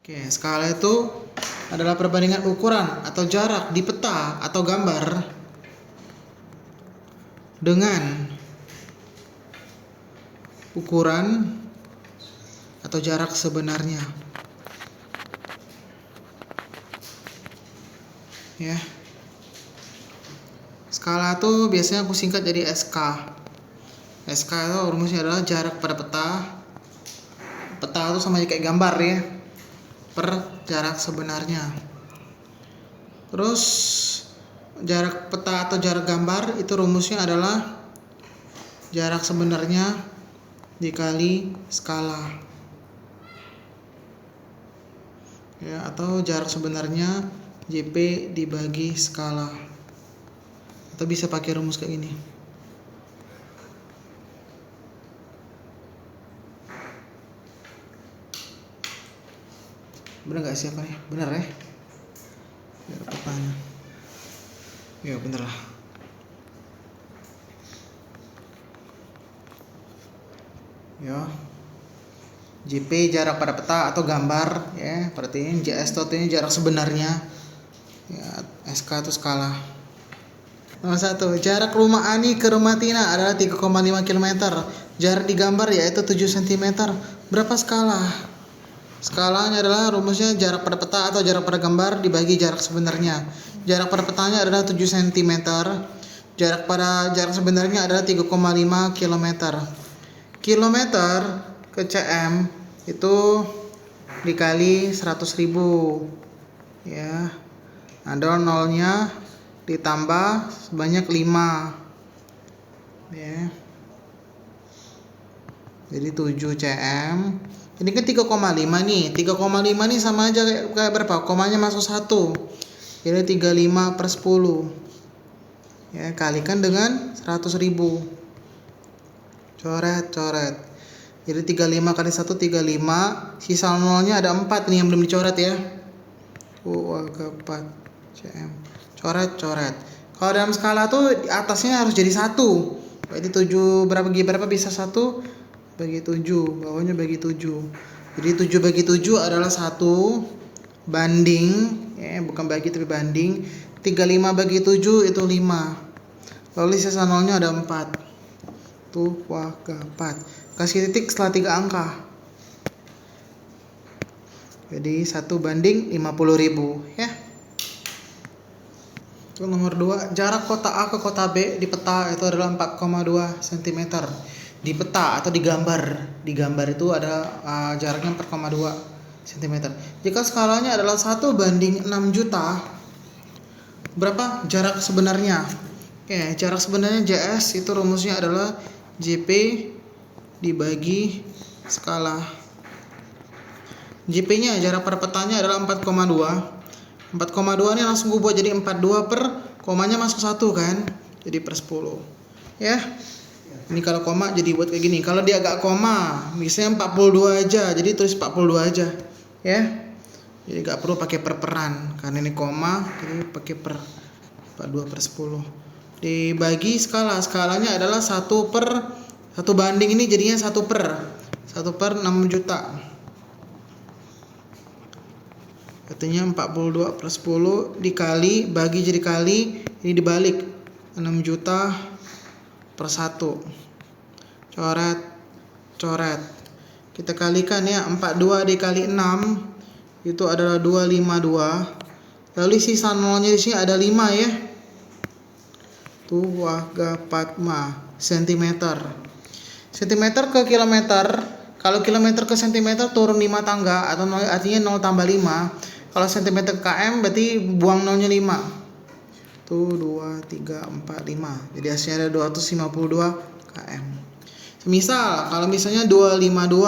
Oke, skala itu adalah perbandingan ukuran atau jarak di peta atau gambar dengan ukuran atau jarak sebenarnya. Ya. Skala itu biasanya aku singkat jadi SK. SK itu rumusnya adalah jarak pada peta. Peta itu sama kayak gambar ya. Per jarak sebenarnya. Terus jarak peta atau jarak gambar itu rumusnya adalah jarak sebenarnya dikali skala. Ya, atau jarak sebenarnya JP dibagi skala. Atau bisa pakai rumus kayak gini. Bener gak siapa nih? Bener ya? Biar petanya. Ya bener lah. Ya. JP jarak pada peta atau gambar ya, berarti ini JS itu artinya jarak sebenarnya. Ya, SK itu skala. Nomor 1, jarak rumah Ani ke rumah Tina adalah 3,5 km. Jarak di gambar yaitu 7 cm. Berapa skala? Skalanya adalah rumusnya jarak pada peta atau jarak pada gambar dibagi jarak sebenarnya. Jarak pada petanya adalah 7 cm. Jarak sebenarnya adalah 3,5 km. Kilometer ke cm itu dikali 100.000. Ya. Ada nolnya ditambah sebanyak 5. Ya. Jadi 7 cm. Ini kan 3,5 nih. 3,5 nih sama aja kayak berapa? Komanya masuk 1. Jadi 35 per 10. Ya, kalikan dengan 100.000. Coret. Jadi 35 kali 1 35. Sisa nolnya ada 4 nih yang belum dicoret ya. 4 cm. Coret. Kalau dalam skala tuh di atasnya harus jadi 1. Berarti 7 berapa bisa 1 bagi 7, bawahnya bagi 7. Jadi 7 bagi 7 adalah 1 banding, ya, bukan bagi tapi banding. 35 bagi 7 itu 5. Lalu sisa nolnya ada 4. Tuh, 4. Kasih titik setelah 3 angka. Jadi 1 banding 50.000, ya. Terus nomor 2, jarak kota A ke kota B di peta itu adalah 4,2 cm. Di peta atau di gambar itu ada jaraknya 4,2 cm. Jika skalanya adalah 1 banding 6 juta, berapa jarak sebenarnya? Oke, jarak sebenarnya JS itu rumusnya adalah JP dibagi skala. JP nya jarak pada petanya adalah 4,2. 4,2 ini langsung gue buat jadi 42 per komanya masuk 1 kan, jadi per 10 ya. Ini kalau koma jadi buat kayak gini. Kalau dia agak koma, misalnya 42 aja, jadi tulis 42 aja ya. Jadi gak perlu pakai perperan karena ini koma, jadi pakai per 42 per 10 dibagi skala. Skalanya adalah 1 banding, ini jadinya 1 per 6 juta. Artinya 42 per 10 dikali, bagi jadi kali, ini dibalik 6 juta per 1. Coret. Kita kalikan ya, 42 dikali 6 itu adalah 252. Lalu sisa nolnya di sini ada 5 ya. Tuh, cm. Cm ke kilometer. Kalau kilometer ke cm turun 5 tangga atau 0, artinya 0 tambah 5. Kalau cm ke km berarti buang nolnya 5. Tuh 2, 3, 4, 5. Jadi hasilnya ada 252 km. Misal kalau misalnya 252.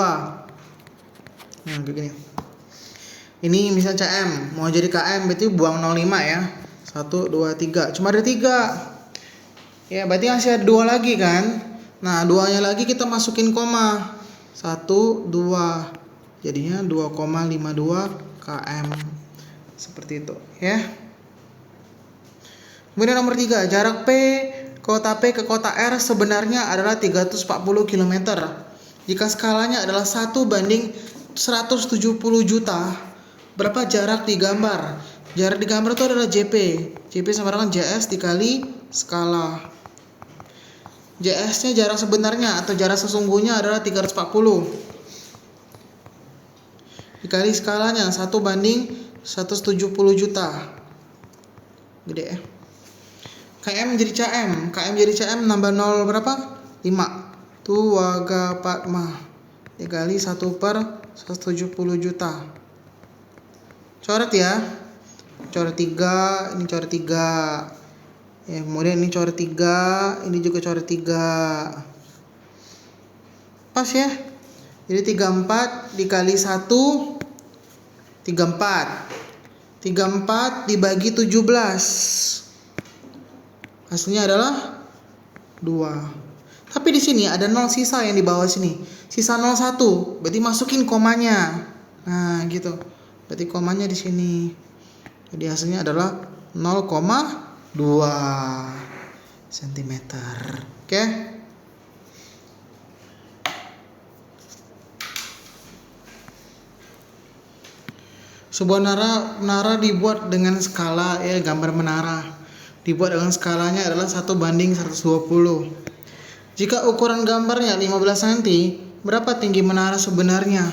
Nah, kayak gini. Ini misal cm, mau jadi km berarti buang 05 ya. 1 2 3. Cuma ada 3. Ya, berarti masih ada 2 lagi kan? Nah, 2-nya lagi kita masukin koma. 1 2. Jadinya 2,52 km. Seperti itu, ya. Kemudian nomor 3, jarak kota P ke kota R sebenarnya adalah 340 km. Jika skalanya adalah 1 banding 170 juta, berapa jarak di gambar? Jarak di gambar itu adalah JP. JP sama dengan JS dikali skala. JS-nya jarak sebenarnya atau jarak sesungguhnya adalah 340. Dikali skalanya 1/170 juta. Gede ya. KM jadi CM. KM jadi CM nambah 0 berapa? 5. Tuwaga Padma. Dikali 1/170 juta. Coret ya. Coret 3, ini coret 3. Ya, kemudian ini coret 3, ini juga coret 3. Pas ya. Jadi 34 dikali 1 34. 34 dibagi 17. Hasilnya adalah 2. Tapi di sini ada 0 sisa yang di bawah sini. Sisa 01, berarti masukin komanya. Nah, gitu. Berarti komanya di sini. Jadi hasilnya adalah 0,2 cm. Oke? Sebuah menara dibuat dengan skala ya, gambar menara. Dibuat dengan skalanya adalah 1/120. Jika ukuran gambarnya 15 cm, berapa tinggi menara sebenarnya?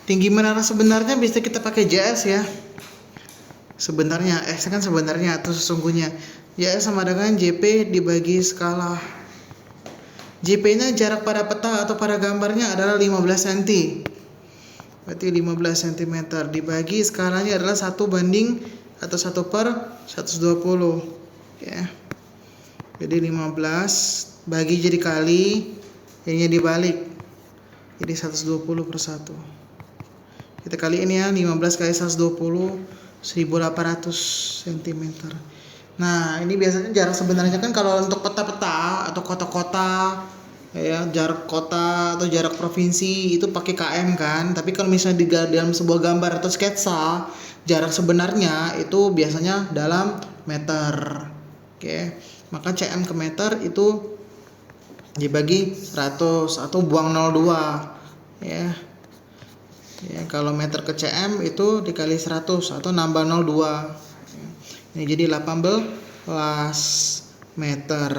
Tinggi menara sebenarnya bisa kita pakai JS ya. Sebenarnya, X kan sebenarnya atau sesungguhnya. JS sama dengan JP dibagi skala. JP-nya jarak pada peta atau pada gambarnya adalah 15 cm. Berarti 15 cm dibagi skalanya adalah 1/120 ya. Jadi 15 bagi jadi kali, yang dibalik. Jadi 120/1. Kita kali ini ya, 15 kali 120 1800 cm. Nah, ini biasanya jarak sebenarnya kan kalau untuk peta-peta atau kota-kota ya, jarak kota atau jarak provinsi itu pakai km kan. Tapi kalau misalnya di dalam sebuah gambar atau sketsa, jarak sebenarnya itu biasanya dalam meter. Oke. Maka cm ke meter itu dibagi 100 atau buang 02 ya. Ya, kalau meter ke cm itu dikali 100 atau nambah 02. Ini jadi 18 meter.